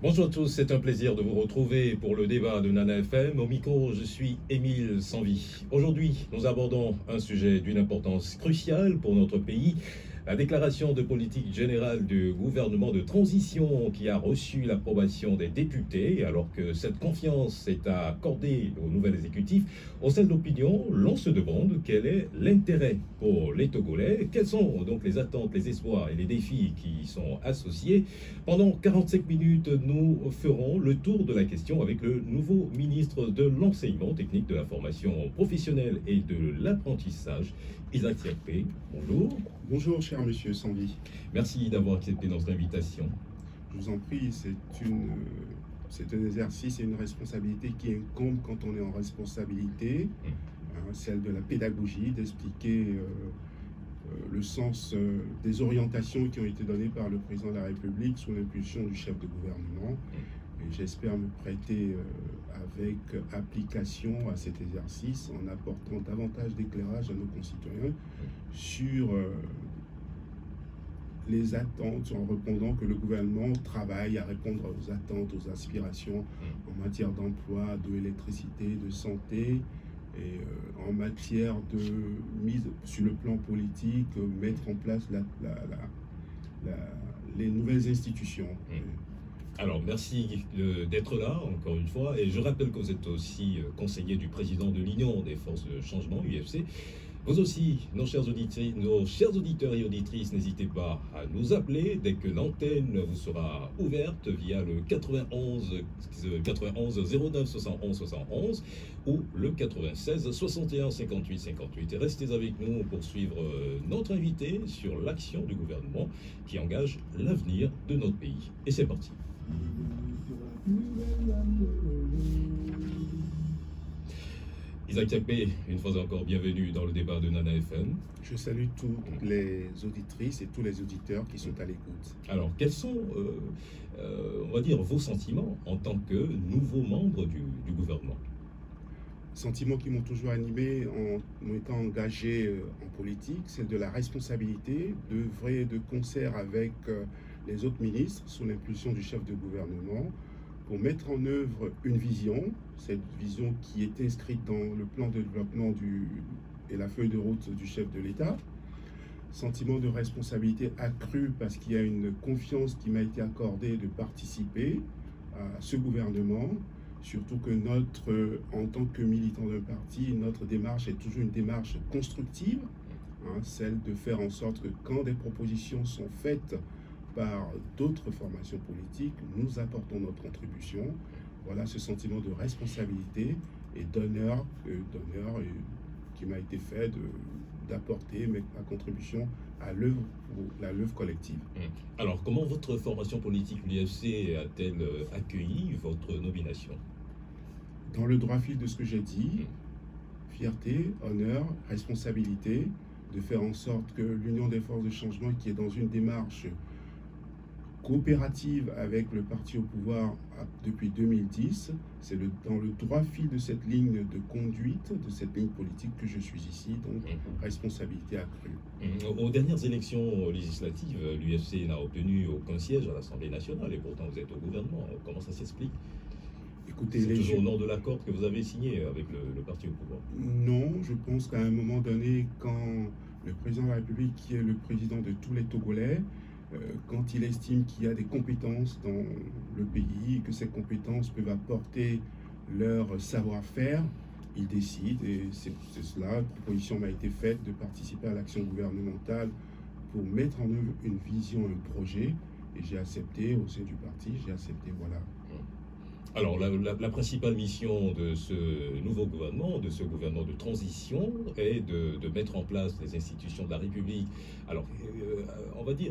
Bonjour à tous, c'est un plaisir de vous retrouver pour le débat de Nana FM. Au micro, je suis Émile Sanvi. Aujourd'hui, nous abordons un sujet d'une importance cruciale pour notre pays. La déclaration de politique générale du gouvernement de transition qui a reçu l'approbation des députés, alors que cette confiance est accordée au nouvel exécutif, au sein de l'opinion, l'on se demande quel est l'intérêt pour les Togolais, quelles sont donc les attentes, les espoirs et les défis qui y sont associés. Pendant 45 minutes, nous ferons le tour de la question avec le nouveau ministre de l'Enseignement technique, de la formation professionnelle et de l'apprentissage, Isaac Siakpé. Bonjour. Bonjour, cher monsieur Sanvi. Merci d'avoir accepté notre invitation. Je vous en prie, c'est un exercice et une responsabilité qui incombe quand on est en responsabilité, celle de la pédagogie, d'expliquer le sens des orientations qui ont été données par le président de la République sous l'impulsion du chef de gouvernement. Et j'espère me prêter avec application à cet exercice en apportant davantage d'éclairage à nos concitoyens sur les attentes, en répondant que le gouvernement travaille à répondre aux attentes, aux aspirations en matière d'emploi, d'électricité, de santé, et en matière de mise sur le plan politique, mettre en place les nouvelles institutions. Alors, merci d'être là, encore une fois. Et je rappelle que vous êtes aussi conseiller du président de l'Union des forces de changement, UFC. Vous aussi, nos chers auditeurs et auditrices, n'hésitez pas à nous appeler dès que l'antenne vous sera ouverte via le 91 09 71 71 ou le 96 61 58 58. Et restez avec nous pour suivre notre invité sur l'action du gouvernement qui engage l'avenir de notre pays. Et c'est parti. Isaac Siakpé, une fois encore, bienvenue dans le débat de Nana FM. Je salue toutes les auditrices et tous les auditeurs qui sont à l'écoute. Alors, quels sont, on va dire, vos sentiments en tant que nouveau membre du gouvernement? Sentiments qui m'ont toujours animé en étant engagé en politique, c'est de la responsabilité, d'œuvrer de concert avec les autres ministres sous l'impulsion du chef de gouvernement pour mettre en œuvre une vision, cette vision qui est inscrite dans le plan de développement et la feuille de route du chef de l'État. Sentiment de responsabilité accru parce qu'il y a une confiance qui m'a été accordée de participer à ce gouvernement, surtout que en tant que militant d'un parti, notre démarche est toujours une démarche constructive, celle de faire en sorte que quand des propositions sont faites par d'autres formations politiques, nous apportons notre contribution. Voilà ce sentiment de responsabilité et d'honneur qui m'a été fait d'apporter ma contribution à l'œuvre collective. Alors, comment votre formation politique, l'UFC, a-t-elle accueilli votre nomination? Dans le droit fil de ce que j'ai dit, fierté, honneur, responsabilité, de faire en sorte que l'Union des forces de changement, qui est dans une démarche coopérative avec le parti au pouvoir depuis 2010. C'est dans le droit fil de cette ligne de conduite, de cette ligne politique que je suis ici, donc responsabilité accrue. Aux dernières élections législatives, l'UFC n'a obtenu aucun siège à l'Assemblée nationale et pourtant vous êtes au gouvernement. Comment ça s'explique? Écoutez, c'est toujours au nom de l'accord que vous avez signé avec le parti au pouvoir? Non, je pense qu'à un moment donné, quand le président de la République, qui est le président de tous les Togolais, quand il estime qu'il y a des compétences dans le pays et que ces compétences peuvent apporter leur savoir-faire, il décide, et c'est cela, une proposition m'a été faite de participer à l'action gouvernementale pour mettre en œuvre une vision, un projet, et j'ai accepté au sein du parti, j'ai accepté, voilà. Alors, la principale mission de ce nouveau gouvernement, de ce gouvernement de transition, est de mettre en place les institutions de la République. Alors, on va dire,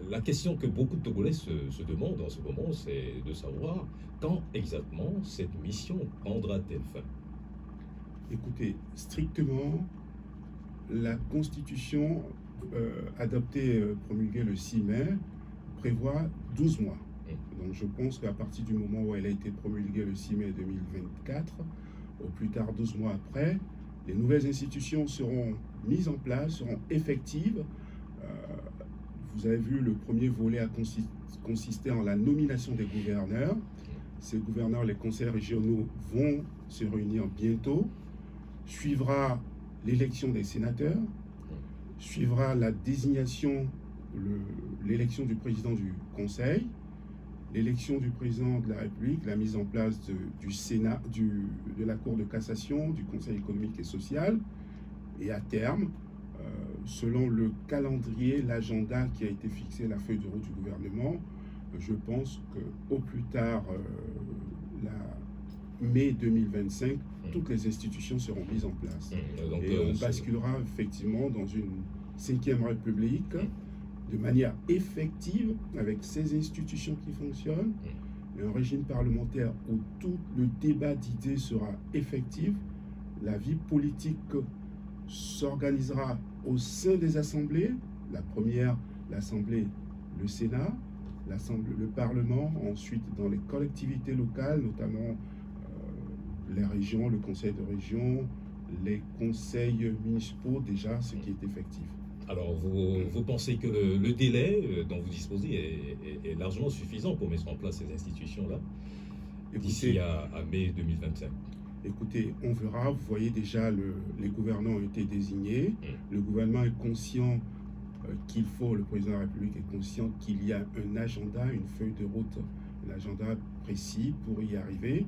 la question que beaucoup de Togolais se demandent en ce moment, c'est de savoir quand exactement cette mission prendra-t-elle fin? Écoutez, strictement, la Constitution adoptée, promulguée le 6 mai, prévoit 12 mois. Donc je pense qu'à partir du moment où elle a été promulguée le 6 mai 2024, au plus tard 12 mois après, les nouvelles institutions seront mises en place, seront effectives. Vous avez vu, le premier volet a consisté en la nomination des gouverneurs. Ces gouverneurs, les conseils régionaux, vont se réunir bientôt. Suivra l'élection des sénateurs, suivra la désignation, l'élection du président du Conseil, l'élection du président de la République, la mise en place du Sénat, de la Cour de cassation, du Conseil économique et social, et à terme, selon le calendrier, l'agenda qui a été fixé, la feuille de route du gouvernement, je pense qu'au plus tard, mai 2025, toutes les institutions seront mises en place. Donc, et on basculera effectivement dans une 5e République de manière effective, avec ces institutions qui fonctionnent, et un régime parlementaire où tout le débat d'idées sera effectif. La vie politique s'organisera au sein des assemblées. La première, l'Assemblée, le Sénat, le Parlement, ensuite dans les collectivités locales, notamment les régions, le conseil de région, les conseils municipaux, déjà, ce qui est effectif. Alors, vous pensez que le délai dont vous disposez est largement suffisant pour mettre en place ces institutions-là, d'ici à mai 2025? Écoutez, on verra. Vous voyez déjà, les gouvernants ont été désignés. Le gouvernement est conscient qu'il faut, le président de la République est conscient qu'il y a un agenda, une feuille de route, un agenda précis pour y arriver.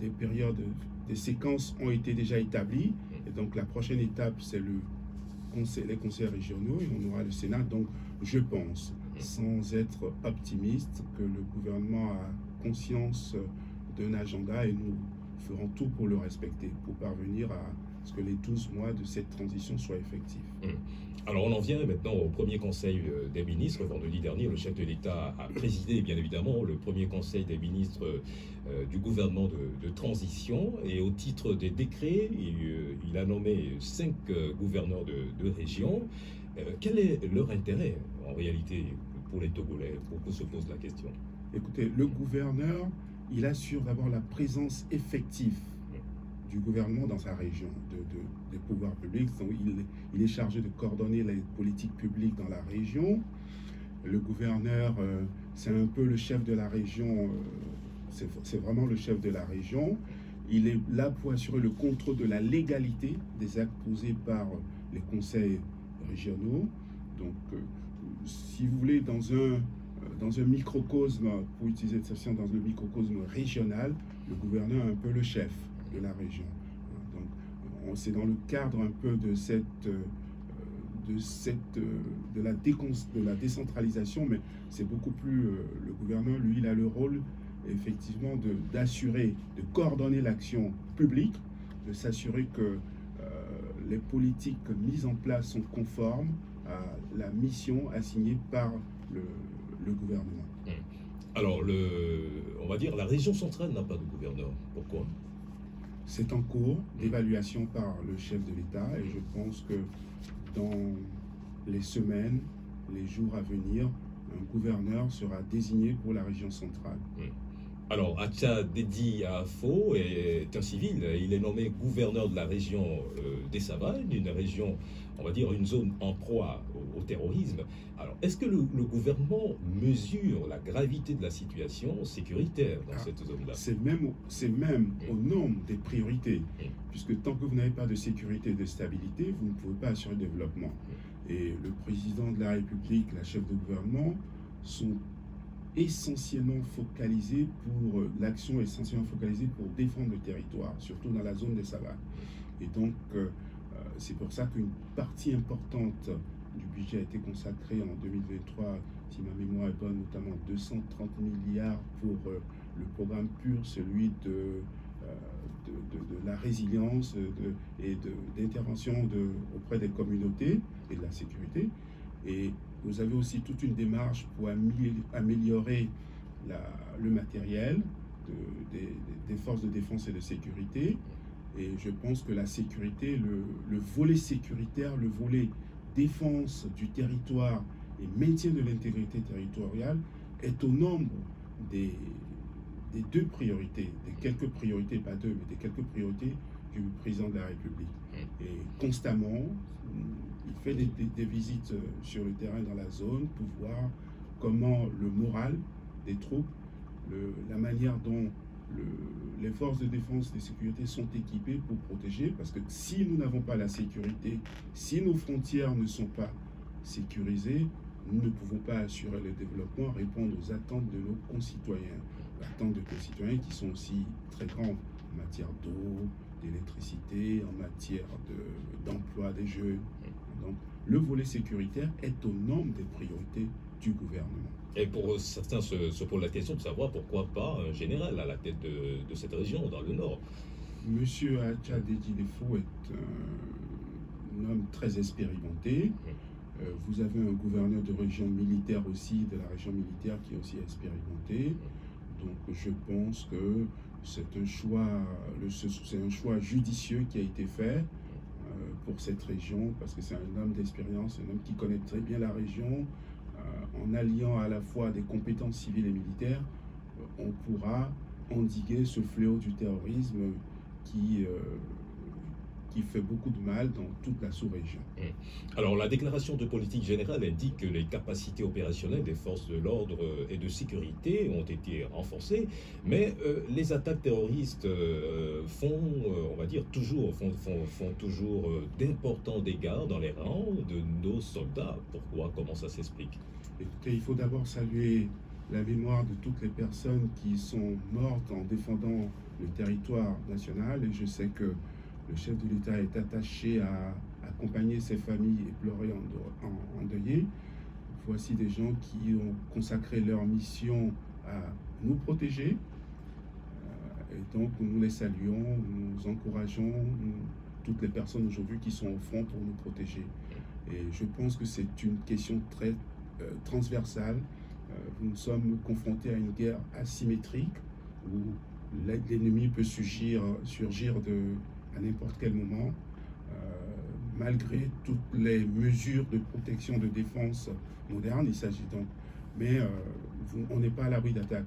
Des périodes, des séquences ont été déjà établies. Et donc, la prochaine étape, c'est les conseils régionaux et on aura le Sénat. Donc, je pense, sans être optimiste, que le gouvernement a conscience d'un agenda et nous ferons tout pour le respecter, pour parvenir à ce que les 12 mois de cette transition soient effectifs. Alors on en vient maintenant au premier conseil des ministres. Vendredi dernier, le chef de l'État a présidé bien évidemment le premier conseil des ministres du gouvernement de transition, et au titre des décrets, il a nommé 5 gouverneurs de région. Quel est leur intérêt en réalité pour les Togolais? Beaucoup se posent la question. Écoutez, le gouverneur, il assure d'abord la présence effective du gouvernement dans sa région, des pouvoirs publics. Donc, il est chargé de coordonner les politiques publiques dans la région. Le gouverneur, c'est un peu le chef de la région, c'est vraiment le chef de la région. Il est là pour assurer le contrôle de la légalité des actes posés par les conseils régionaux. Donc, si vous voulez, dans un microcosme, pour utiliser cette expression, dans le microcosme régional, le gouverneur est un peu le chef de la région. Donc, c'est dans le cadre un peu de la décentralisation, mais c'est beaucoup plus, le gouverneur, lui, il a le rôle, effectivement, d'assurer, de coordonner l'action publique, de s'assurer que les politiques mises en place sont conformes à la mission assignée par le gouvernement. Alors, on va dire, la région centrale n'a pas de gouverneur. Pourquoi? C'est en cours d'évaluation par le chef de l'État et je pense que dans les semaines, les jours à venir, un gouverneur sera désigné pour la région centrale. Alors, Acha Dedi Afo est un civil. Il est nommé gouverneur de la région des Savanes, une région, on va dire, une zone en proie au terrorisme. Alors, est-ce que le gouvernement mesure la gravité de la situation sécuritaire dans cette zone-là? C'est même au nombre des priorités, puisque tant que vous n'avez pas de sécurité et de stabilité, vous ne pouvez pas assurer le développement. Et le président de la République, la chef de gouvernement, sont essentiellement focalisés pour l'action essentiellement focalisée pour défendre le territoire, surtout dans la zone des savanes. Et donc, c'est pour ça qu'une partie importante du budget a été consacrée en 2023, si ma mémoire est bonne, notamment 230 milliards pour le programme PUR, celui de la résilience et d'intervention auprès des communautés et de la sécurité. Et vous avez aussi toute une démarche pour améliorer le matériel des forces de défense et de sécurité. Et je pense que la sécurité, le volet sécuritaire, le volet défense du territoire et maintien de l'intégrité territoriale est au nombre des 2 priorités, des quelques priorités, pas 2, mais des quelques priorités du président de la République. Et constamment, il fait des visites sur le terrain dans la zone pour voir comment le moral des troupes, la manière dont les forces de défense et de sécurité sont équipées pour protéger, parce que si nous n'avons pas la sécurité, si nos frontières ne sont pas sécurisées, nous ne pouvons pas assurer le développement, répondre aux attentes de nos concitoyens. Attentes de concitoyens qui sont aussi très grandes en matière d'eau, d'électricité, en matière d'emploi des jeunes. Donc, le volet sécuritaire est au nombre des priorités du gouvernement. Et pour certains se posent la question de savoir pourquoi pas un général à la tête de cette région, dans le nord. Monsieur Acha Dedi Defo est un homme très expérimenté. Vous avez un gouverneur de région militaire aussi, de la région militaire, qui est aussi expérimenté. Donc je pense que c'est un choix judicieux qui a été fait pour cette région, parce que c'est un homme d'expérience, un homme qui connaît très bien la région. En alliant à la fois des compétences civiles et militaires, on pourra endiguer ce fléau du terrorisme qui fait beaucoup de mal dans toute la sous-région. Alors, la déclaration de politique générale indique que les capacités opérationnelles des forces de l'ordre et de sécurité ont été renforcées, mais les attaques terroristes font toujours d'importants dégâts dans les rangs de nos soldats. Pourquoi? Comment ça s'explique? Écoutez, il faut d'abord saluer la mémoire de toutes les personnes qui sont mortes en défendant le territoire national, et je sais que le chef de l'État est attaché à accompagner ses familles et pleurer endeuillés. Voici des gens qui ont consacré leur mission à nous protéger. Et donc nous les saluons, nous encourageons toutes les personnes aujourd'hui qui sont au front pour nous protéger. Et je pense que c'est une question très transversale. Nous sommes confrontés à une guerre asymétrique où l'ennemi peut surgir à n'importe quel moment, malgré toutes les mesures de protection, de défense modernes. Il s'agit donc, mais on n'est pas à l'abri d'attaque.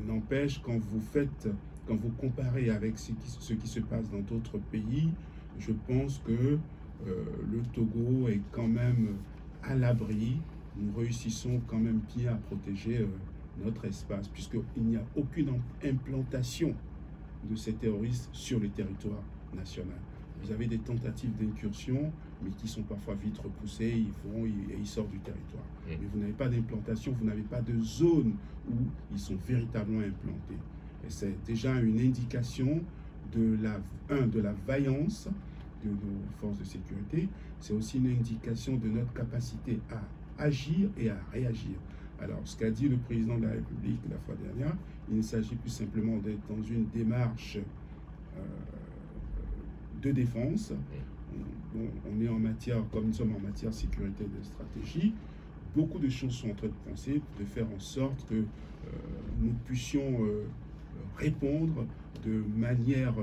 N'empêche, quand vous comparez avec ce qui se passe dans d'autres pays, je pense que le Togo est quand même à l'abri. Nous réussissons quand même bien à protéger notre espace, puisqu'il n'y a aucune implantation de ces terroristes sur le territoire national. Vous avez des tentatives d'incursion, mais qui sont parfois vite repoussées, ils sortent du territoire. Mais vous n'avez pas d'implantation, vous n'avez pas de zone où ils sont véritablement implantés. Et c'est déjà une indication de la vaillance de nos forces de sécurité. C'est aussi une indication de notre capacité à agir et à réagir. Alors, ce qu'a dit le président de la République la fois dernière, il ne s'agit plus simplement d'être dans une démarche de défense. On est en matière, comme nous sommes en matière sécurité de stratégie, beaucoup de choses sont en train de penser, de faire en sorte que nous puissions répondre de manière,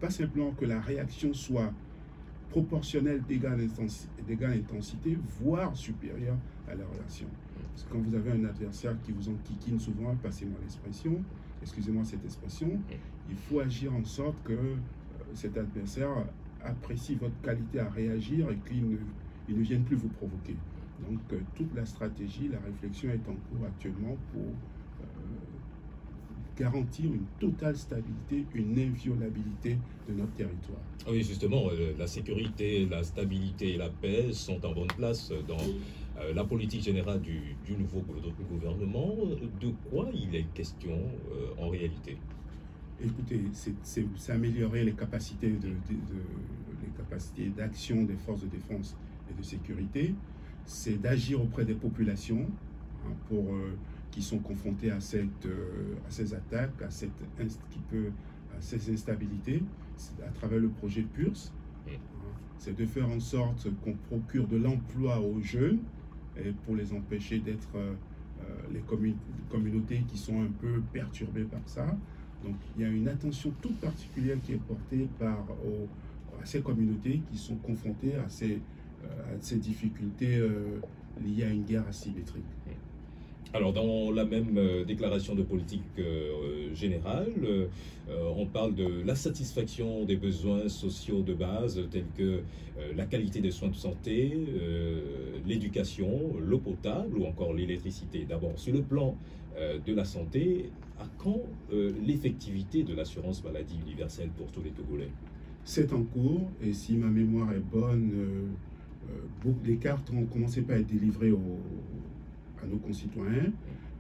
pas simplement que la réaction soit proportionnelle d'égale intensité, voire supérieure à la réaction. Parce que quand vous avez un adversaire qui vous enquiquine souvent, passez-moi l'expression, excusez-moi cette expression, il faut agir en sorte que cet adversaire apprécie votre qualité à réagir et qu'il ne vienne plus vous provoquer. Donc toute la stratégie, la réflexion est en cours actuellement pour garantir une totale stabilité, une inviolabilité de notre territoire. Oui, justement, la sécurité, la stabilité et la paix sont en bonne place dans la politique générale du nouveau gouvernement. De quoi il est question en réalité? Écoutez, c'est améliorer les capacités d'action des forces de défense et de sécurité. C'est d'agir auprès des populations qui sont confrontées à ces attaques, à ces instabilités, à travers le projet PURS. C'est de faire en sorte qu'on procure de l'emploi aux jeunes et pour les empêcher d'être les communautés qui sont un peu perturbées par ça. Donc il y a une attention toute particulière qui est portée à ces communautés qui sont confrontées à ces difficultés liées à une guerre asymétrique. Alors, dans la même déclaration de politique générale, on parle de la satisfaction des besoins sociaux de base, tels que la qualité des soins de santé, l'éducation, l'eau potable ou encore l'électricité. D'abord, sur le plan de la santé, à quand l'effectivité de l'assurance maladie universelle pour tous les Togolais? C'est en cours, et si ma mémoire est bonne, beaucoup des cartes ont commencé par être délivrées à nos concitoyens.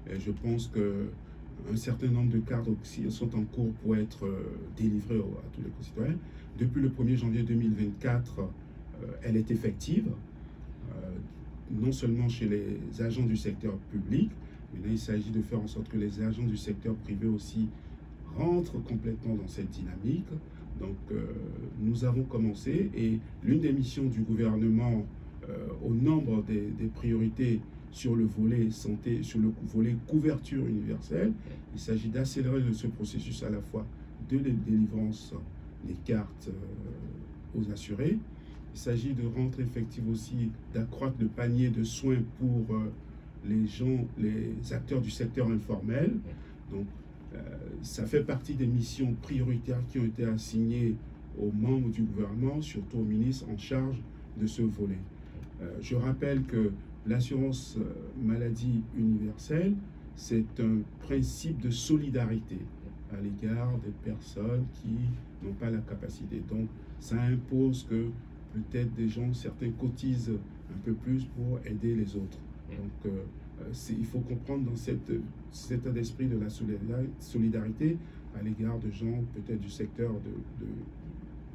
Et je pense qu'un certain nombre de cartes aussi sont en cours pour être délivrées à tous les concitoyens. Depuis le 1er janvier 2024, elle est effective, non seulement chez les agents du secteur public, mais là il s'agit de faire en sorte que les agents du secteur privé aussi rentrent complètement dans cette dynamique. Donc nous avons commencé, et l'une des missions du gouvernement au nombre des priorités sur le volet santé, sur le volet couverture universelle, il s'agit d'accélérer ce processus à la fois de la délivrance des cartes aux assurés. Il s'agit de rendre effectif aussi, d'accroître le panier de soins pour les acteurs du secteur informel. Donc ça fait partie des missions prioritaires qui ont été assignées aux membres du gouvernement, surtout aux ministres en charge de ce volet. Je rappelle que l'assurance maladie universelle, c'est un principe de solidarité à l'égard des personnes qui n'ont pas la capacité. Donc, ça impose que peut-être certains cotisent un peu plus pour aider les autres. Donc, il faut comprendre dans cet état d'esprit de la solidarité à l'égard de gens peut-être du secteur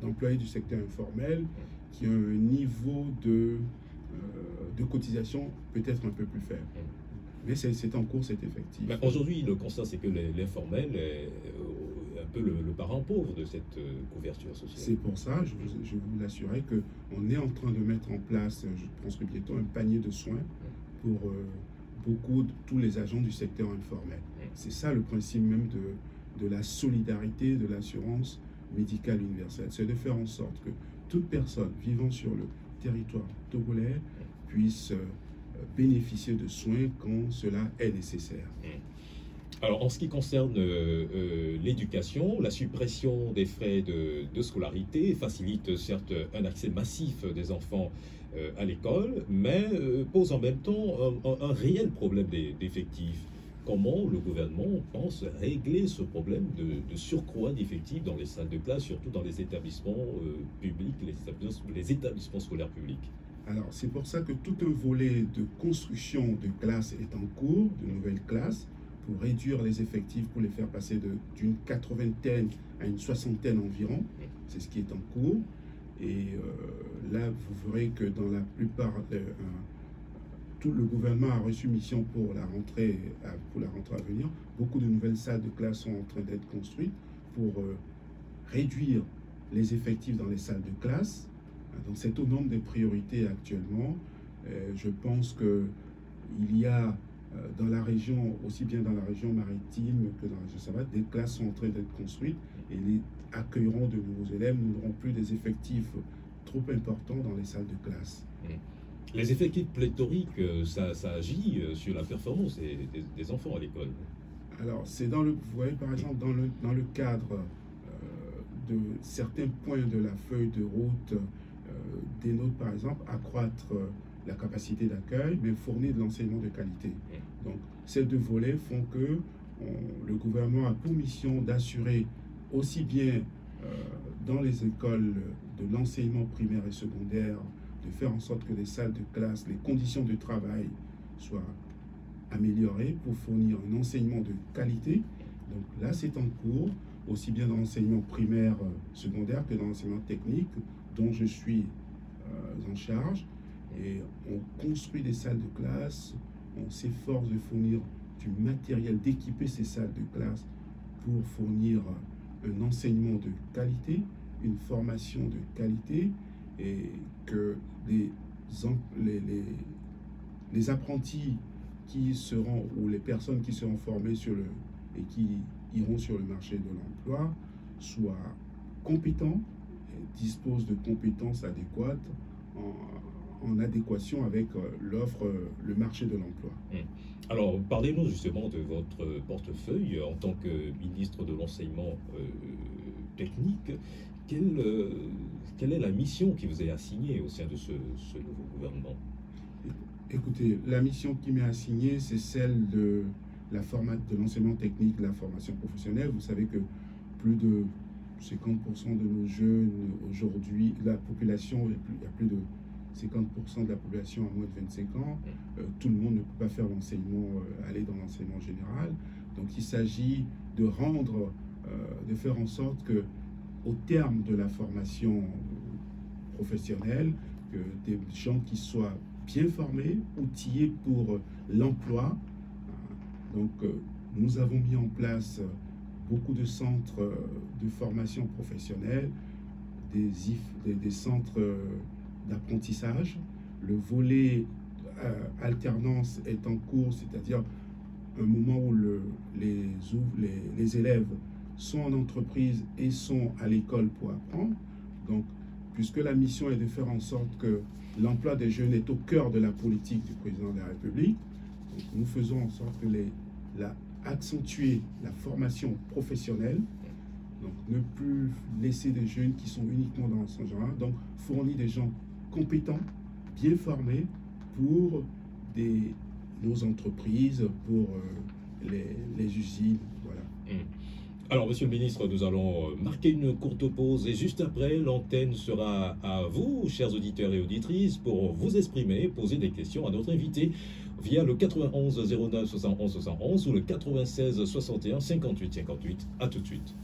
d'employés du secteur informel qui ont un niveau de cotisation peut-être un peu plus faible. Mais c'est en cours, c'est effectif. Aujourd'hui, le constat, c'est que l'informel est un peu le parent pauvre de cette couverture sociale. C'est pour ça, je vous l'assurer qu'on est en train de mettre en place, je pense que bientôt, un panier de soins pour tous les agents du secteur informel. C'est ça le principe même de la solidarité, de l'assurance médicale universelle. C'est de faire en sorte que toute personne vivant sur le territoire togolais puisse bénéficier de soins quand cela est nécessaire. Alors, en ce qui concerne l'éducation, la suppression des frais de scolarité facilite certes un accès massif des enfants à l'école, mais pose en même temps un réel problème d'effectifs. Comment le gouvernement pense régler ce problème de surcroît d'effectifs dans les salles de classe, surtout dans les établissements publics, les établissements scolaires publics? Alors, c'est pour ça que tout un volet de construction de classes est en cours, de nouvelles classes, pour réduire les effectifs, pour les faire passer d'une 80aine à une 60aine environ. C'est ce qui est en cours. Et là, vous verrez que dans la plupart, tout le gouvernement a reçu mission pour la rentrée à venir. Beaucoup de nouvelles salles de classe sont en train d'être construites pour réduire les effectifs dans les salles de classe. Donc c'est au nombre des priorités actuellement. Je pense qu'il y a dans la région, aussi bien dans la région maritime que dans la région savane, des classes sont en train d'être construites et les accueilleront de nouveaux élèves. Nous n'aurons plus des effectifs trop importants dans les salles de classe. Les effectifs pléthoriques, ça agit sur la performance des enfants à l'école. Alors, vous voyez par exemple dans le cadre de certains points de la feuille de route, dénote par exemple accroître la capacité d'accueil, mais fournir de l'enseignement de qualité. Donc, ces deux volets font que le gouvernement a pour mission d'assurer aussi bien dans les écoles de l'enseignement primaire et secondaire, de faire en sorte que les salles de classe, les conditions de travail soient améliorées pour fournir un enseignement de qualité. Donc là, c'est en cours, aussi bien dans l'enseignement primaire, secondaire que dans l'enseignement technique, dont je suis en charge. Et on construit des salles de classe, on s'efforce de fournir du matériel, d'équiper ces salles de classe pour fournir un enseignement de qualité, une formation de qualité, et que les apprentis qui seront, ou les personnes qui seront formées et qui iront sur le marché de l'emploi soient compétents, et disposent de compétences adéquates en adéquation avec l'offre, le marché de l'emploi. Alors, parlez-nous justement de votre portefeuille en tant que ministre de l'enseignement technique. Quelle est la mission qui vous est assignée au sein de ce nouveau gouvernement? Écoutez, la mission qui m'est assignée, c'est celle de l'enseignement technique, de la formation professionnelle. Vous savez que plus de 50% de nos jeunes aujourd'hui, la population, il y a plus de 50% de la population à moins de 25 ans. Tout le monde ne peut pas faire l'enseignement, aller dans l'enseignement général. Donc il s'agit de de faire en sorte que, au terme de la formation professionnelle, que des gens qui soient bien formés, outillés pour l'emploi. Donc nous avons mis en place beaucoup de centres de formation professionnelle, des centres d'apprentissage. Le volet alternance est en cours, c'est-à-dire un moment où les élèves sont en entreprise et sont à l'école pour apprendre. Donc, puisque la mission est de faire en sorte que l'emploi des jeunes est au cœur de la politique du président de la République, donc nous faisons en sorte que accentuer la formation professionnelle, donc ne plus laisser des jeunes qui sont uniquement dans l'enseignement général, donc fournir des gens compétents, bien formés pour nos entreprises, pour les usines, voilà. Alors, Monsieur le Ministre, nous allons marquer une courte pause et juste après, l'antenne sera à vous, chers auditeurs et auditrices, pour vous exprimer, poser des questions à notre invité via le 91 09 71 71 ou le 96 61 58 58. À tout de suite.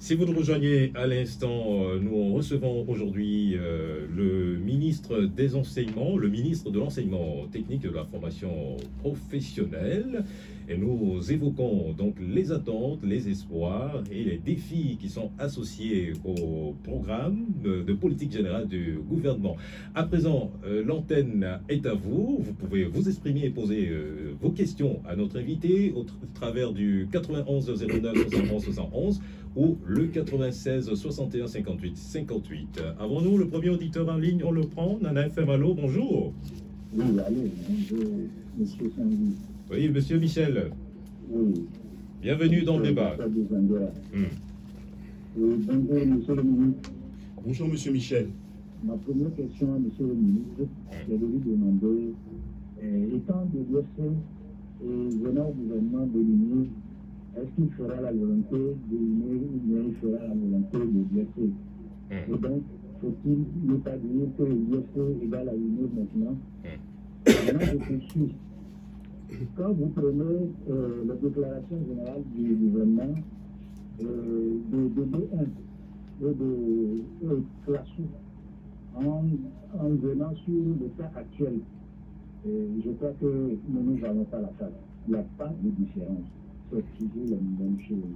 Si vous nous rejoignez à l'instant, nous recevons aujourd'hui le ministre des Enseignements, le ministre de l'Enseignement technique et de la formation professionnelle. Et nous évoquons donc les attentes, les espoirs et les défis qui sont associés au programme de politique générale du gouvernement. À présent, l'antenne est à vous. Vous pouvez vous exprimer et poser vos questions à notre invité au travers du 91 09 71 71 ou le 96 61 58 58. Avons-nous le premier auditeur en ligne? On le prend. Nana FM, allô, bonjour. Oui, allô, bonjour, monsieur Sandy. Oui, monsieur Michel. Oui. Bienvenue dans le débat. Oui, bonjour, monsieur le ministre. Bonjour, monsieur Michel. Ma première question, monsieur le ministre, c'est de lui demander, étant de l'UFC et venant au gouvernement de l'Union, est-ce qu'il fera la volonté de l'Union ou bien il fera la volonté de l'UFC? Et donc, faut-il ne pas dire que l'UFC égale à l'Union maintenant? Maintenant, je poursuis. Quand vous prenez la déclaration générale du gouvernement de B1 et de Classou, en venant sur le cas actuel, je crois que nous nous allons pas la face. Il n'y a pas de différence. C'est toujours la même chose.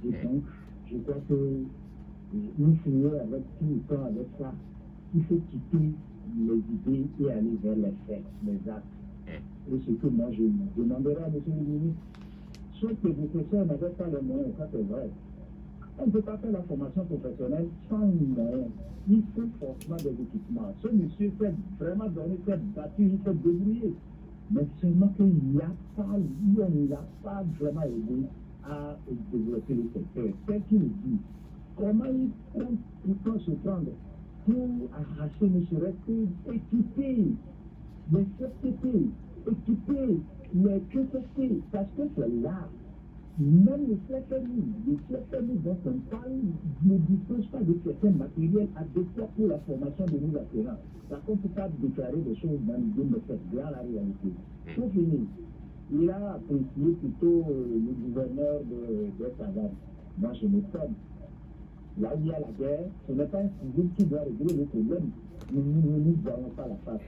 Et donc, je crois que nous finissons avec tout le temps avec ça. Il faut quitter les idées et aller vers les faits, les actes. Et ce que moi je demanderai à M. le ministre, ceux que vos professeurs n'avaient pas les moyens, ça c'est vrai. On ne peut pas faire la formation professionnelle sans moyens. Il faut forcément des équipements. Ce monsieur fait vraiment donner, fait battu, il fait débrouiller. Mais seulement qu'il n'y a pas vraiment aidé à développer le secteur. C'est qu'il dit. Comment il compte pourtant se prendre pour arracher ne serait que équiper les CPT, équiper les QCT, parce que c'est là. Même les CFMI dont on parle ne disposent pas de certains matériels adéquats pour la formation de nos apprenants. Par contre, on ne peut pas déclarer des choses dans l'idée, mais c'est bien la réalité. Pour finir, il a apprécié plutôt le gouverneur de Savane. Moi, je m'étonne. Là où il y a la guerre, ce n'est pas un civil qui doit régler le problème. Nous ne voyons pas la face.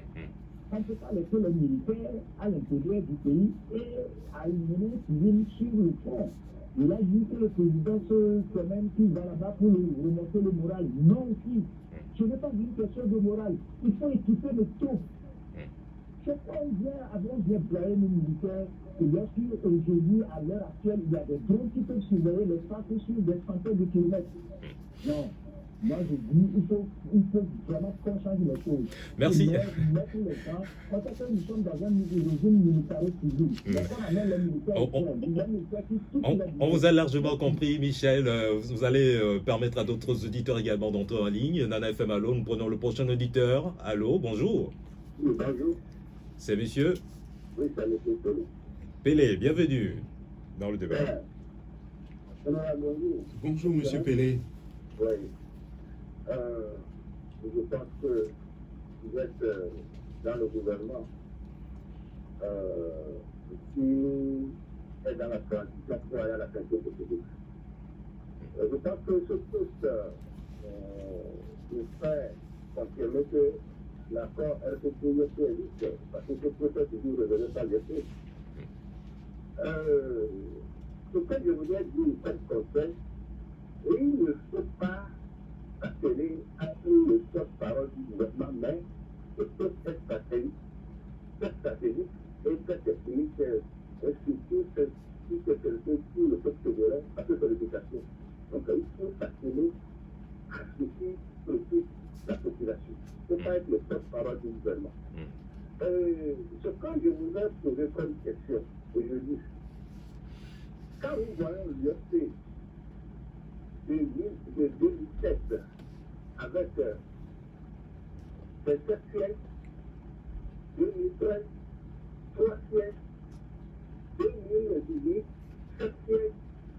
On ne peut pas laisser les militaires à l'intérieur du pays et à une civile sur le front. Il a dit que le président se même qui va là-bas pour remonter le moral. Non aussi. Ce n'est pas une question de morale. Il faut équiper le tout. C'est qu'on avons bien ployé nos militaires que lorsqu'aujourd'hui, à l'heure actuelle, il y a des drones qui peuvent surveiller l'espace sur des centaines de kilomètres. Non. Moi, je dis, il faut vraiment qu'on change les choses. Merci. Mettre les gens, parce que nous sommes dans un régime militaro-civil. On vous a largement compris, Michel. Vous allez permettre à d'autres auditeurs également d'entrer en ligne. Nana FM, allô, nous prenons le prochain auditeur. Allô, bonjour. Oui, bonjour. C'est monsieur Oui, c'est monsieur Pélé. Pélé, bienvenue dans le débat. Bonjour. Bonjour, monsieur Pélé. Oui. Je pense que vous êtes dans le gouvernement qui est dans la transition pour aller à la qualité de politique. Je pense que ce tous nous fait confirmer que l'accord RCP existe, parce que ce procès toujours révélé par les faits. Ce que je voudrais dire comme conseil, il ne faut pas appeler à le porte-parole du gouvernement, mais de toute cette stratégie et cette technique, et surtout si c'est quelqu'un qui le fait fédéral, parce que c'est l'éducation. Donc il faut s'appeler à ce qui préoccupe la population. Il ne faut pas être le porte-parole du gouvernement. Ce que je voudrais poser comme question aujourd'hui, quand nous voyons l'UFC de 2007 avec des 7 sièges, 2013, 3 sièges, 2018, 7 sièges,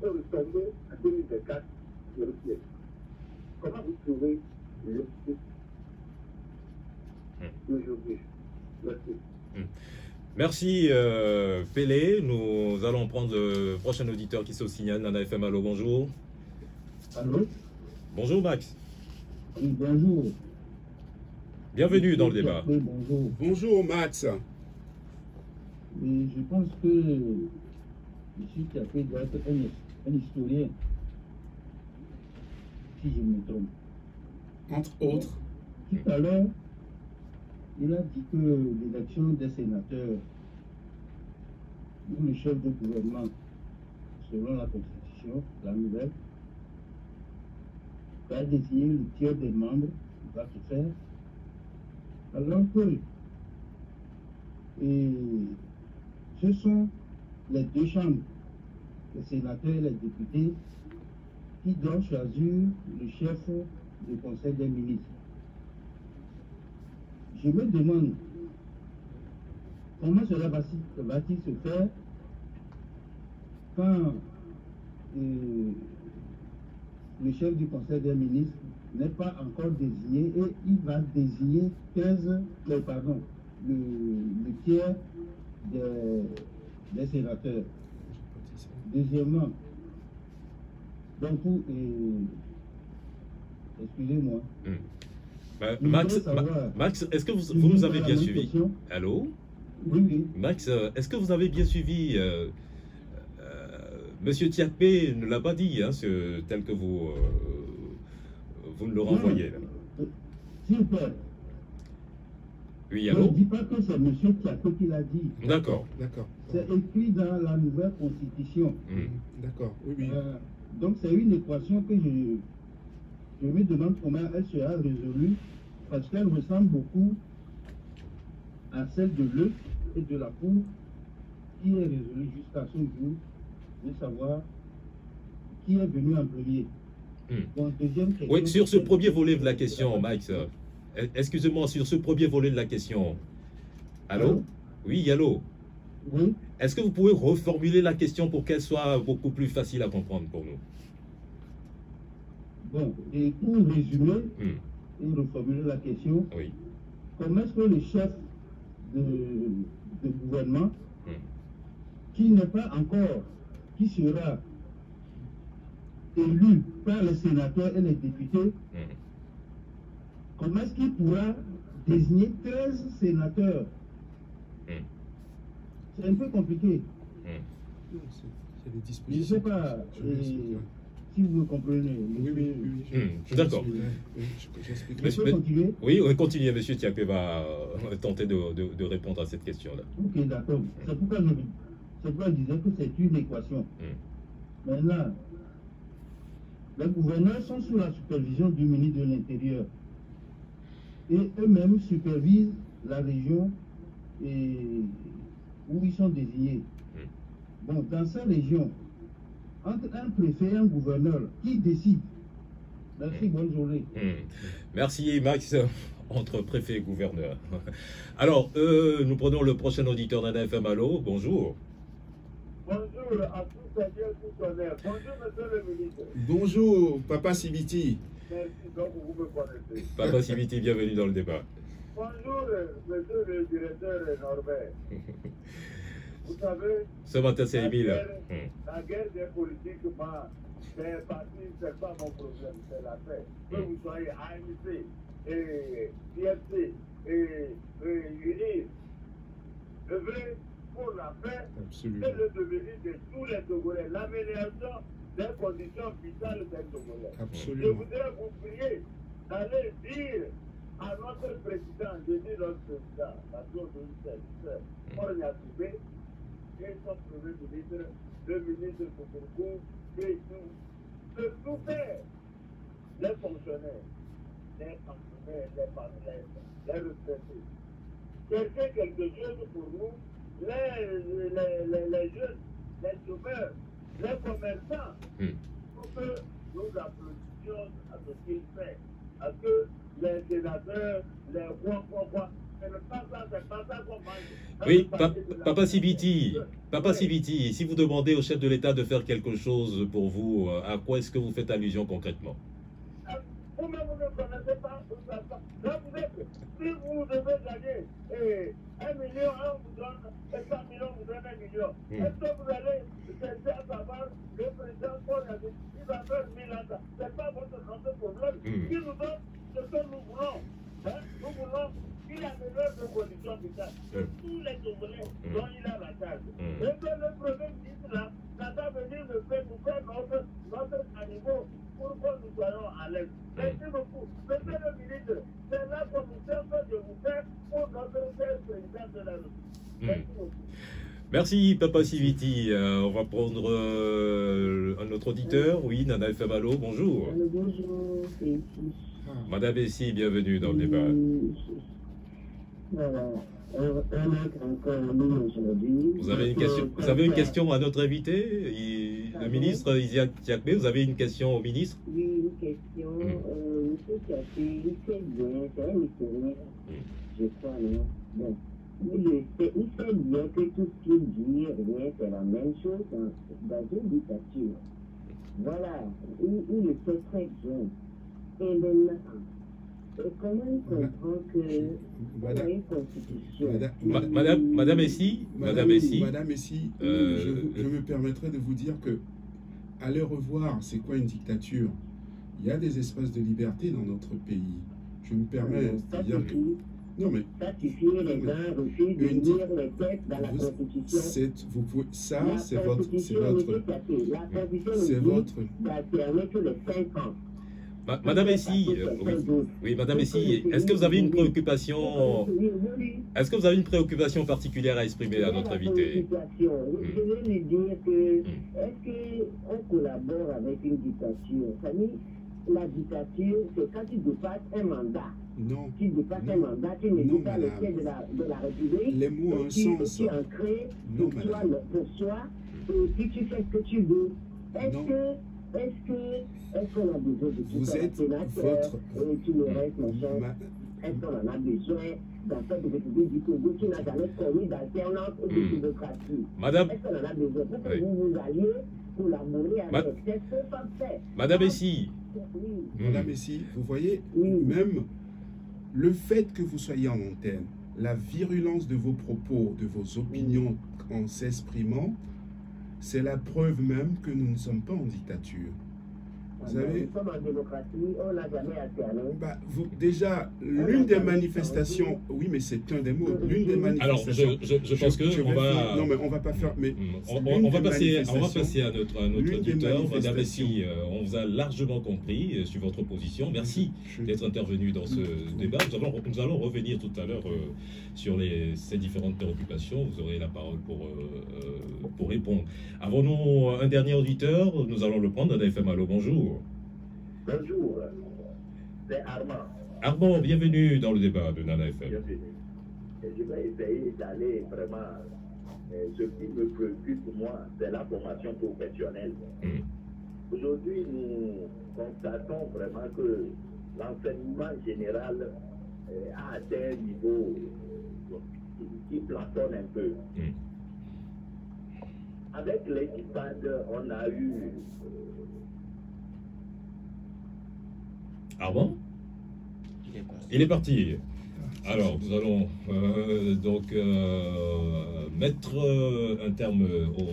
et retombé en 2024, 0 sièges. Comment vous trouvez le site d'aujourd'hui? Merci. Merci Pélé. Nous allons prendre le prochain auditeur qui se signale. Nana FM, allô, bonjour. Allô? Bonjour Max. Oui, bonjour. Bienvenue dans le débat. Oui, bonjour. Bonjour, Max. Oui, je pense que M. Tiapé doit être un historien, si je me trompe. Entre autres. Tout à l'heure, il a dit que l'élection des sénateurs ou le chef de gouvernement, selon la Constitution, la nouvelle, va désigner le tiers des membres, il va se faire. Alors que ce sont les deux chambres, les sénateurs et les députés, qui doivent choisir le chef du Conseil des ministres. Je me demande comment cela va-t-il se faire quand le chef du Conseil des ministres n'est pas encore désigné et il va désigner le tiers des sénateurs. Deuxièmement, donc, excusez-moi. Max, est-ce que vous nous avez bien suivi? Allô? Oui, oui. Max, est-ce que vous avez bien suivi? Monsieur Tiapé ne l'a pas dit, hein, tel que vous nous le renvoyez. S'il plaît. Oui, Je allô? ne dis pas que c'est M. Tiapé qui l'a dit. D'accord. D'accord. C'est écrit dans la nouvelle constitution. D'accord, oui, oui. Donc c'est une équation que je me demande comment elle sera résolue, parce qu'elle ressemble beaucoup à celle de l'œuf et de la poule qui est résolue jusqu'à ce jour, de savoir qui est venu en premier. Donc, deuxième question, Oui, sur ce premier volet de la question, Max, excusez-moi, sur ce premier volet de la question. Allô? Oui, allô? Oui. Est-ce que vous pouvez reformuler la question pour qu'elle soit beaucoup plus facile à comprendre pour nous? Bon, et pour résumer et reformuler la question, oui. Comment est-ce que le chef de gouvernement, qui n'est pas encore, qui sera élu par les sénateurs et les députés, comment est-ce qu'il pourra désigner 13 sénateurs? C'est un peu compliqué. C'est des dispositions. Je ne sais pas. si vous me comprenez. D'accord. Je peux continuer? Oui, on va continuer. Monsieur Tiakwe va tenter de répondre à cette question-là. Ok, d'accord. C'est pourquoi je disais que c'est une équation. Maintenant, les gouverneurs sont sous la supervision du ministre de l'Intérieur. Et eux-mêmes supervisent la région où ils sont désignés. Bon, dans ces régions, entre un préfet et un gouverneur, qui décide? Merci, bonne journée. Merci, Max. Entre préfet et gouverneur. Alors, nous prenons le prochain auditeur d'Anna FM. Allô, bonjour. Bonjour à tous et bien tous honneurs. Bonjour, monsieur le ministre. Bonjour, Papa Sibiti. Merci, donc vous me connaissez. Papa Sibiti, bienvenue dans le débat. Bonjour, monsieur le directeur Norbert. Vous savez, Ce matin, c'est Émile. La guerre des politiques, c'est parti, c'est pas mon problème, c'est la paix. Que vous soyez ANC et IFC et UNIS, œuvrez pour la paix, c'est le devenir de tous les Togolais, l'amélioration des conditions vitales des Togolais. Je voudrais vous prier d'aller dire à notre président, je dis notre président, la chose de l'Union, Mornia Toubé, et son premier ministre, le ministre Koukourkou, et tout, de tout faire, les fonctionnaires, les retraités. Cherchez quelque chose pour nous, les jeunes, les chômeurs, les commerçants, pour que nous applaudissions à ce qu'il fait, à que les sénateurs, les quoi, c'est pas ça qu'on mange. Oui, Papa Sibiti, si vous demandez au chef de l'État de faire quelque chose pour vous, à quoi est-ce que vous faites allusion concrètement? Vous-même, vous ne connaissez pas. Là, vous êtes, si vous devez gagner 1 million, on vous donne 100 millions, vous donne 1 million. Est-ce que vous allez chercher à savoir le président Paul il va faire 1000 ans? Ce n'est pas votre problème. Qui nous donne ce que nous voulons? Nous voulons qu'il améliore nos conditions vitales. Tous les Togolais dont il a la charge. Et que le premier ministre là, n'a pas venu nous faire notre animaux pour que nous soyons à l'aise. Merci beaucoup. Monsieur le ministre, c'est la commission que je vous fais pour notre cher président de la République. Merci beaucoup. Merci, Papa Sibiti. On va prendre un autre auditeur. Oui, Nana FM, allô, bonjour. Bonjour, c'est ici. Madame Essie, bienvenue dans le débat. Voilà. Aujourd'hui. Vous avez une question à notre invité, le ministre Isiak Tiakwe. Vous avez une question au ministre? Oui, une question. Monsieur Tiakwe, il sait bien, c'est un historien, je crois, non? Bon. Il sait bien que tout ce qu'il dit, rien, c'est la même chose dans une dictature. Voilà, il le sait très bien. Et maintenant, comment il comprend que une constitution... Madame Essie, je me permettrai de vous dire que, allez revoir, c'est quoi une dictature? Il y a des espaces de liberté dans notre pays. Je me permets de dire que... Non, mais... Certifier les gens refusent de lire les textes dans la Constitution. C'est votre... d'alterner tous les 5 ans. Madame Essie, oui, Madame Essie, est-ce que vous avez une préoccupation, particulière à exprimer à notre invité? Je veux lui dire que, est-ce qu'on collabore avec une dictature? La dictature, c'est quand tu dépasses un mandat. Non. Tu dépasses un mandat, tu n'es pas le chef de la République. Les mots ont un sens. Tu en crées pour soi, et puis tu fais ce que tu veux. Est-ce qu'on a besoin de tout ça? Tout le reste, machin. Est-ce qu'on en a besoin dans cette République du Congo qui n'a jamais connu d'alternance et de démocratie? Madame, est-ce qu'on en a besoin pour que vous alliez collaborer avec? C'est ce qu'on fait. Madame Essie. Madame Essie, vous voyez, même le fait que vous soyez en antenne, la virulence de vos propos, de vos opinions en s'exprimant, c'est la preuve même que nous ne sommes pas en dictature. Vous savez, nous sommes en démocratie, on n'a jamais alterné. Déjà, l'une des manifestations, oui, mais c'est un des mots, l'une des manifestations. Alors, je pense que on va... Non, mais on va pas faire... Mais on va passer à notre auditeur. Madame Messi, on vous a largement compris sur votre position. Merci d'être intervenu dans ce débat. Nous allons revenir tout à l'heure sur ces différentes préoccupations. Vous aurez la parole pour répondre. Avons-nous un dernier auditeur? Nous allons le prendre. Nana FM, allô, bonjour. Bonjour, c'est Armand. Armand, bienvenue dans le débat de Nana FM. Bienvenue. Je vais essayer d'aller vraiment. Ce qui me préoccupe, moi, c'est la formation professionnelle. Aujourd'hui, nous constatons vraiment que l'enseignement général a atteint un niveau qui plafonne un peu. Avec les IPAD, on a eu... Armand? Il est parti. Alors, nous allons mettre un terme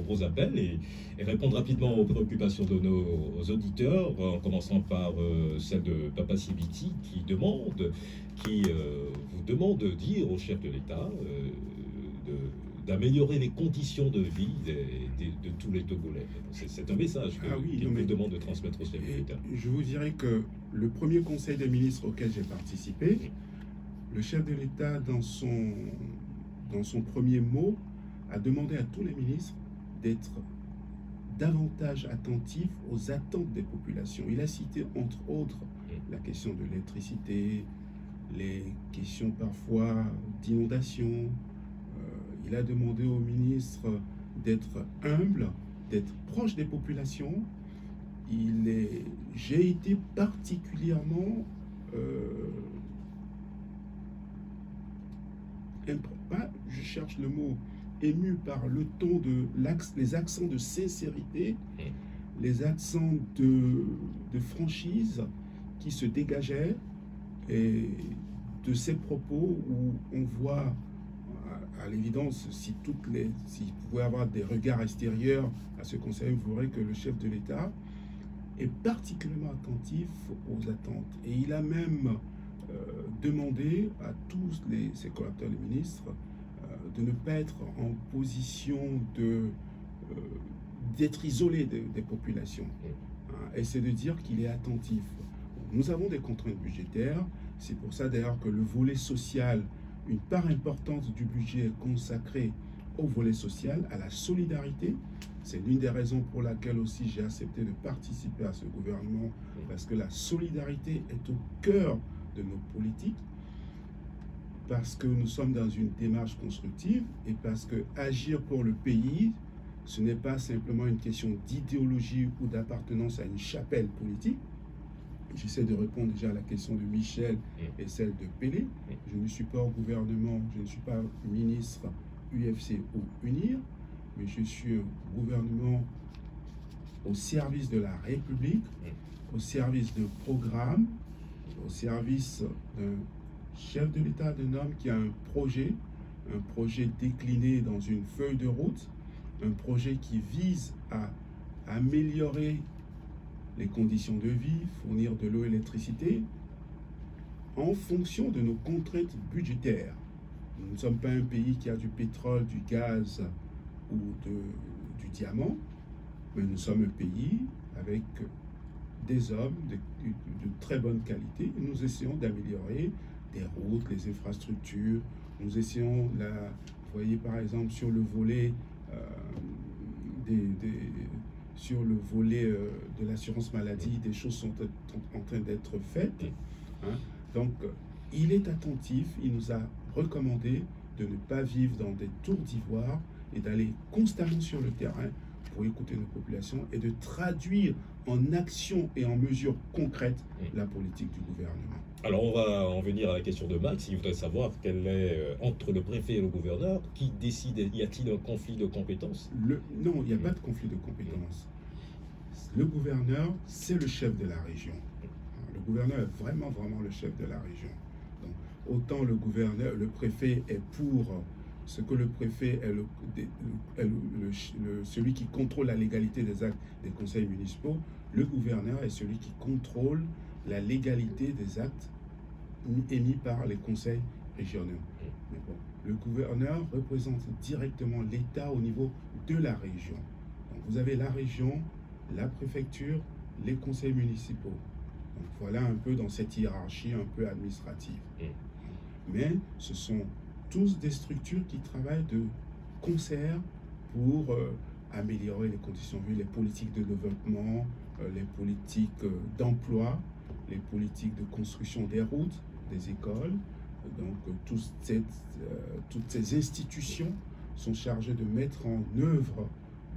aux appels et répondre rapidement aux préoccupations de nos auditeurs, en commençant par celle de Papa Sibiti qui vous demande de dire au chef de l'État d'améliorer les conditions de vie de tous les Togolais. C'est un message qu'il vous demande de transmettre au chef de l'État. Je vous dirais que le premier conseil des ministres auquel j'ai participé, le chef de l'État, dans son premier mot, a demandé à tous les ministres d'être davantage attentifs aux attentes des populations. Il a cité, entre autres, la question de l'électricité, les questions parfois d'inondation. Il a demandé aux ministres d'être humbles, d'être proches des populations. J'ai été particulièrement... je cherche le mot, ému par le ton les accents de sincérité, les accents de franchise qui se dégageaient, et de ces propos où on voit à l'évidence, s'il pouvait avoir des regards extérieurs à ce conseil, vous verrez que le chef de l'État est particulièrement attentif aux attentes. Et il a même demander à tous ses collaborateurs, les ministres, de ne pas être en position d'être isolé des populations. Et c'est de dire qu'il est attentif. Nous avons des contraintes budgétaires. C'est pour ça d'ailleurs que le volet social, une part importante du budget est consacrée au volet social, à la solidarité. C'est l'une des raisons pour laquelle aussi j'ai accepté de participer à ce gouvernement, parce que la solidarité est au cœur de nos politiques, parce que nous sommes dans une démarche constructive et parce que agir pour le pays, ce n'est pas simplement une question d'idéologie ou d'appartenance à une chapelle politique. J'essaie de répondre déjà à la question de Michel et celle de Pelé. Je ne suis pas au gouvernement, je ne suis pas ministre UFC ou UNIR, mais je suis au gouvernement au service de la République, au service de programmes, au service d'un chef de l'État, d'un homme qui a un projet décliné dans une feuille de route, un projet qui vise à améliorer les conditions de vie, fournir de l'eau et l'électricité en fonction de nos contraintes budgétaires. Nous ne sommes pas un pays qui a du pétrole, du gaz ou du diamant, mais nous sommes un pays avec des hommes de très bonne qualité. Et nous essayons d'améliorer des routes, les infrastructures. Nous essayons, vous voyez par exemple sur le volet de l'assurance maladie, des choses sont en train d'être faites. Donc, il est attentif, il nous a recommandé de ne pas vivre dans des tours d'ivoire et d'aller constamment sur le terrain pour écouter nos populations et de traduire en action et en mesures concrètes la politique du gouvernement. Alors, on va en venir à la question de Max. Il voudrait savoir quel est, entre le préfet et le gouverneur, qui décide, y a-t-il un conflit de compétences? Non, il n'y a pas de conflit de compétences. Le gouverneur, c'est le chef de la région. Le gouverneur est vraiment le chef de la région. Donc, autant le préfet est pour ce que le préfet est celui qui contrôle la légalité des actes des conseils municipaux, le gouverneur est celui qui contrôle la légalité des actes émis par les conseils régionaux. Mais bon, le gouverneur représente directement l'État au niveau de la région. Donc vous avez la région, la préfecture, les conseils municipaux. Donc voilà un peu dans cette hiérarchie un peu administrative. Mais ce sont tous des structures qui travaillent de concert pour améliorer les conditions de vie, les politiques de développement, les politiques d'emploi, les politiques de construction des routes, des écoles. Donc toutes ces institutions sont chargées de mettre en œuvre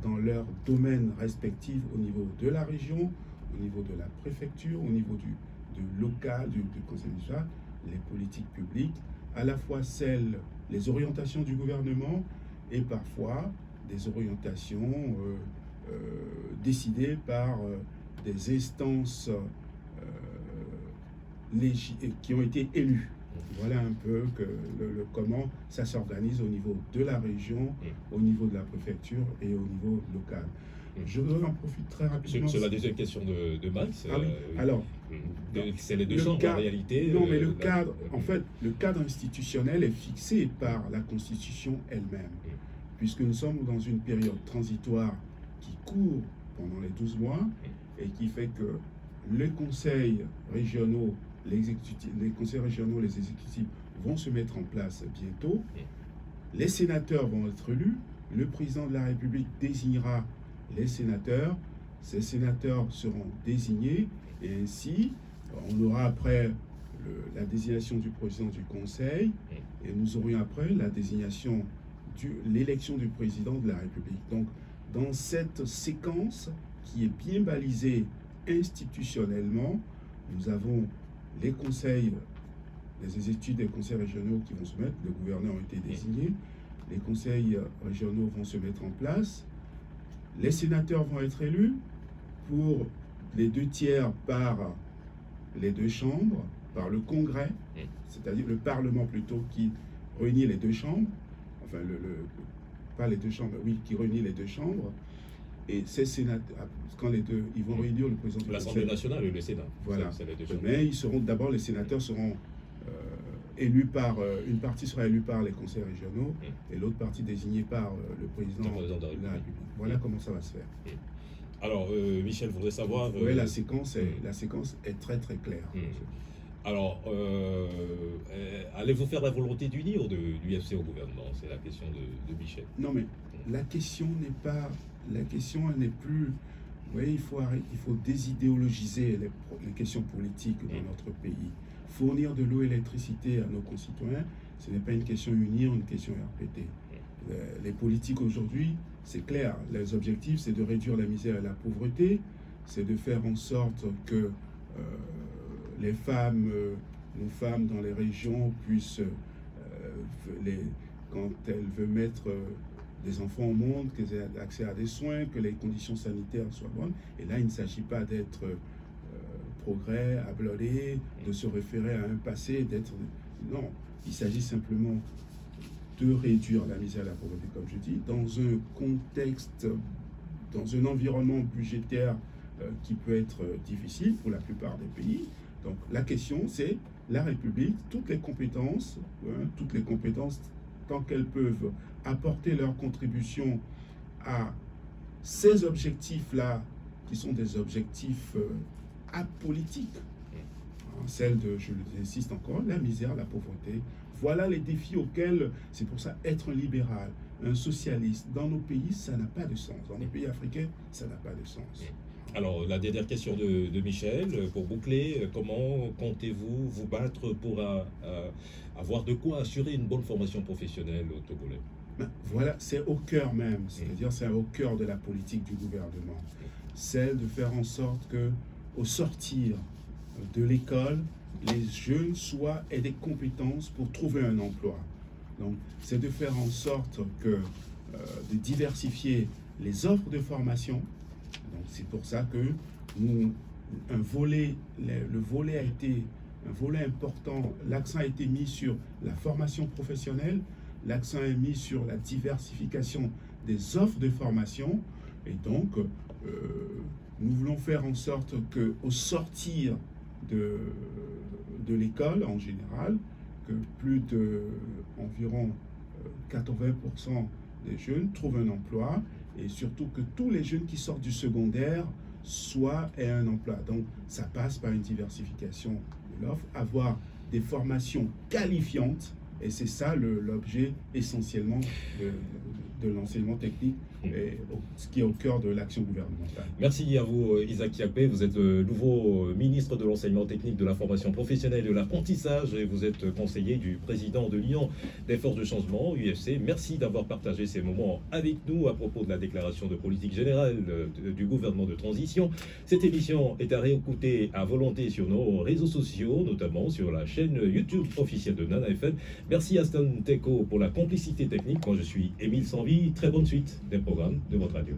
dans leurs domaines respectifs au niveau de la région, au niveau de la préfecture, au niveau du local, du conseil municipal, les politiques publiques, à la fois les orientations du gouvernement et parfois des orientations décidées par des instances qui ont été élues. Voilà un peu comment ça s'organise au niveau de la région, au niveau de la préfecture et au niveau local. Je en profite très rapidement. C'est la deuxième question de Max. Ah oui. Alors, c'est les deux chambres en réalité. Non, mais le cadre, en fait, le cadre institutionnel est fixé par la Constitution elle-même, puisque nous sommes dans une période transitoire qui court pendant les 12 mois et qui fait que les conseils régionaux, les exécutifs vont se mettre en place bientôt. Les sénateurs vont être élus. Le président de la République désignera les sénateurs. Ces sénateurs seront désignés et ainsi, on aura après la désignation du président du conseil et nous aurions après la désignation, l'élection du président de la République. Donc, dans cette séquence qui est bien balisée institutionnellement, nous avons les conseils, les études des conseils régionaux qui vont se mettre, les gouverneurs ont été désignés, les conseils régionaux vont se mettre en place, les sénateurs vont être élus pour les 2/3 par les deux chambres, par le Congrès, c'est-à-dire le Parlement plutôt, qui réunit les deux chambres, enfin, pas les deux chambres, oui, qui réunit les deux chambres. Et ces sénateurs, quand ils vont réunir le président de l'Assemblée nationale et le Sénat. Voilà. Les deux chambres. Mais d'abord, les sénateurs seront élus par, une partie sera élue par les conseils régionaux et l'autre partie désignée par le président de la République. Voilà comment ça va se faire. Alors, Michel voudrait savoir... Oui, la séquence est très très claire. Alors, allez-vous faire la volonté d'unir de l'UFC au gouvernement? C'est la question de Michel. Non, mais la question n'est pas... La question, elle n'est plus... Vous voyez, il faut désidéologiser les questions politiques dans notre pays. Fournir de l'eau et l'électricité à nos concitoyens, ce n'est pas une question unir, une question RPT. Les politiques aujourd'hui, c'est clair, les objectifs, c'est de réduire la misère et la pauvreté, c'est de faire en sorte que les femmes, nos femmes dans les régions puissent, quand elles veulent mettre des enfants au monde, qu'elles aient accès à des soins, que les conditions sanitaires soient bonnes. Et là, il ne s'agit pas d'être progrès, applaudé, de se référer à un passé, d'être... Non, il s'agit simplement de réduire la misère et la pauvreté, comme je dis, dans un contexte, dans un environnement budgétaire qui peut être difficile pour la plupart des pays. Donc la question, c'est la République, toutes les compétences, tant qu'elles peuvent apporter leur contribution à ces objectifs-là, qui sont des objectifs apolitiques, celle de, je l'insiste encore, la misère, la pauvreté. Voilà les défis auxquels, c'est pour ça, être un libéral, un socialiste, dans nos pays, ça n'a pas de sens. Dans les pays africains, ça n'a pas de sens. Alors, la dernière question de Michel, pour boucler, comment comptez-vous vous battre pour avoir de quoi assurer une bonne formation professionnelle au Togolais? Ben, voilà, c'est au cœur même, c'est-à-dire c'est au cœur de la politique du gouvernement. C'est de faire en sorte que, au sortir de l'école, les jeunes aient des compétences pour trouver un emploi. Donc, c'est de faire en sorte que, de diversifier les offres de formation. Donc, c'est pour ça que le volet important, l'accent a été mis sur la formation professionnelle, l'accent est mis sur la diversification des offres de formation. Et donc, nous voulons faire en sorte qu'au sortir de l'école en général, que plus de environ 80% des jeunes trouvent un emploi, et surtout que tous les jeunes qui sortent du secondaire aient un emploi. Donc, ça passe par une diversification de l'offre, avoir des formations qualifiantes, et c'est ça l'objet essentiellement de l'enseignement technique, et ce qui est au cœur de l'action gouvernementale. Merci à vous, Isaac Kiapé. Vous êtes le nouveau ministre de l'enseignement technique, de la formation professionnelle et de l'apprentissage, et vous êtes conseiller du président de l'Union des forces de changement, UFC. Merci d'avoir partagé ces moments avec nous à propos de la déclaration de politique générale du gouvernement de transition. Cette émission est à réécouter à volonté sur nos réseaux sociaux, notamment sur la chaîne YouTube officielle de Nana FM. Merci à Stan Teko pour la complicité technique. Moi, je suis Émile Sanvi. Très bonne suite des programmes de votre radio.